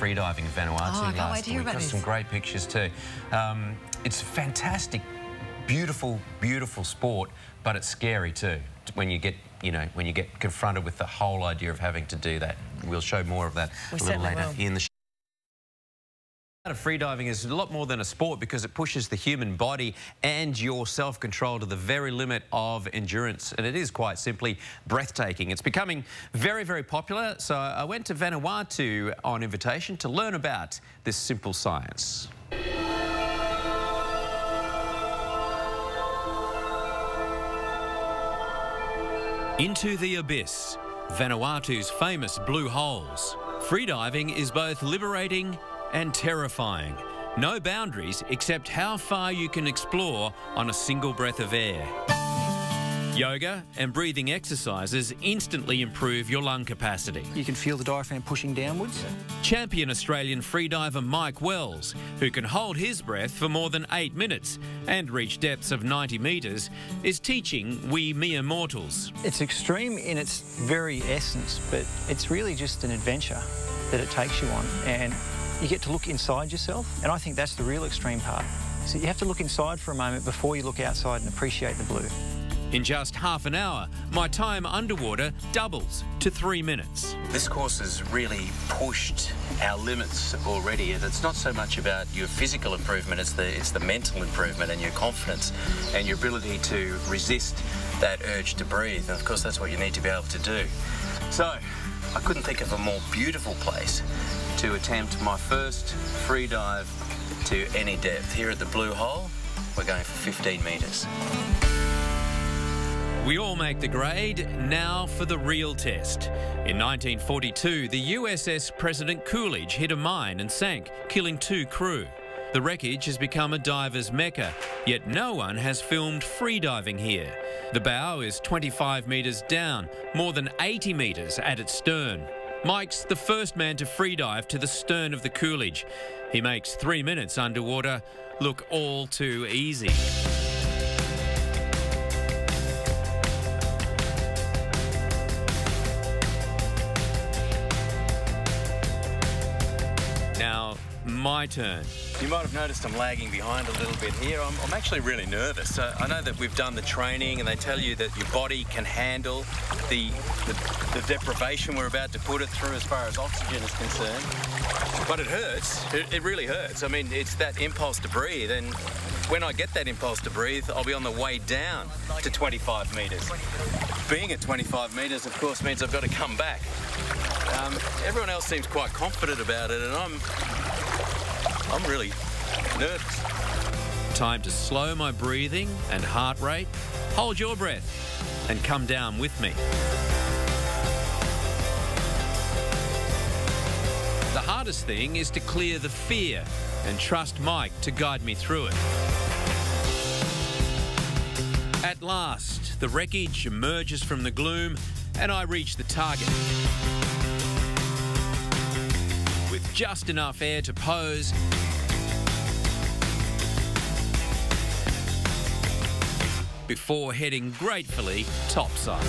Freediving in Vanuatu last week. Got some great pictures too. It's a fantastic, beautiful, beautiful sport, but it's scary too when you get, when you get confronted with the whole idea of having to do that. We'll show more of that a little later in the show. Freediving is a lot more than a sport because it pushes the human body and your self-control to the very limit of endurance, and it is quite simply breathtaking. It's becoming very, very popular, so I went to Vanuatu on invitation to learn about this simple science. Into the abyss, Vanuatu's famous blue holes. Freediving is both liberating and terrifying. No boundaries except how far you can explore on a single breath of air. Yoga and breathing exercises instantly improve your lung capacity. You can feel the diaphragm pushing downwards. Champion Australian freediver Mike Wells, who can hold his breath for more than 8 minutes and reach depths of 90 metres, is teaching we mere mortals. It's extreme in its very essence, but it's really just an adventure that it takes you on, and you get to look inside yourself, and I think that's the real extreme part. So you have to look inside for a moment before you look outside and appreciate the blue. In just half an hour, my time underwater doubles to 3 minutes. This course has really pushed our limits already, and it's not so much about your physical improvement, it's the mental improvement and your confidence and your ability to resist that urge to breathe. And of course, that's what you need to be able to do. So, I couldn't think of a more beautiful place to attempt my first free dive to any depth. Here at the Blue Hole, we're going for 15 metres. We all make the grade, now for the real test. In 1942, the SS President Coolidge hit a mine and sank, killing 2 crew. The wreckage has become a diver's mecca, yet no one has filmed freediving here. The bow is 25 metres down, more than 80 metres at its stern. Mike's the first man to freedive to the stern of the Coolidge. He makes 3 minutes underwater look all too easy. Now, my turn. You might have noticed I'm lagging behind a little bit here. I'm actually really nervous. I know that we've done the training and they tell you that your body can handle the deprivation we're about to put it through as far as oxygen is concerned. But it hurts. It really hurts. I mean, it's that impulse to breathe, and when I get that impulse to breathe, I'll be on the way down to 25 metres. Being at 25 metres, of course, means I've got to come back. Everyone else seems quite confident about it, and I'm really nervous. Time to slow my breathing and heart rate. Hold your breath and come down with me. The hardest thing is to clear the fear and trust Mike to guide me through it. At last, the wreckage emerges from the gloom and I reach the target. With just enough air to pose, before heading gratefully topside.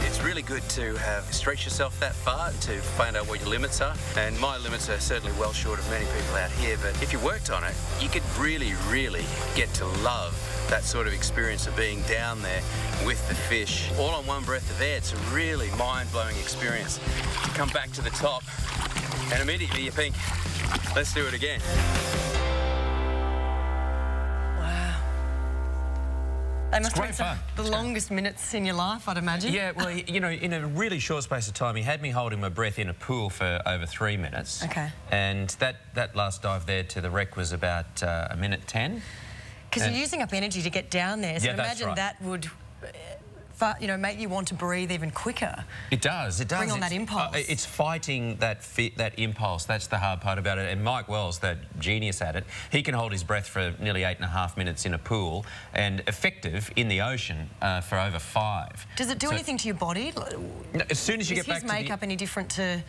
It's really good to have stretched yourself that far to find out what your limits are, and my limits are certainly well short of many people out here, but if you worked on it, you could really, really get to love that sort of experience of being down there with the fish, all on one breath of air. It's a really mind-blowing experience. You come back to the top and immediately you think, let's do it again. Wow. They must have been the longest minutes in your life, I'd imagine. Yeah, well, in a really short space of time, he had me holding my breath in a pool for over 3 minutes. Okay. And that last dive there to the wreck was about 1:10. Because you're using up energy to get down there, so yeah, imagine right. That would, make you want to breathe even quicker. It does. It does. Bring on that impulse. It's fighting that impulse. That's the hard part about it. And Mike Wells, that genius at it, he can hold his breath for nearly 8.5 minutes in a pool, and effective in the ocean for over 5. Does it do anything to your body? As soon as you get back to Is his makeup any different to?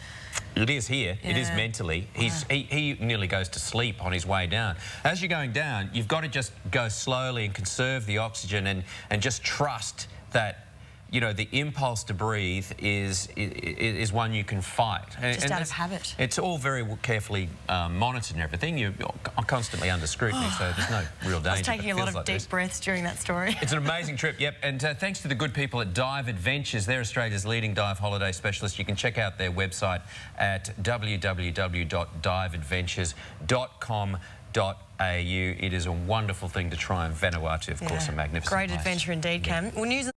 It is here. Yeah. It is mentally. Wow. He nearly goes to sleep on his way down. As you're going down, you've got to just go slowly and conserve the oxygen and just trust that you know, the impulse to breathe is one you can fight. Just out of habit. It's all very carefully monitored and everything. You're constantly under scrutiny, so there's no real danger. I was taking a lot of deep breaths during that story. It's an amazing trip, yep. And thanks to the good people at Dive Adventures. They're Australia's leading dive holiday specialist. You can check out their website at www.diveadventures.com.au. It is a wonderful thing to try in Vanuatu, of course, a magnificent place. Great adventure indeed, Cam. Well, news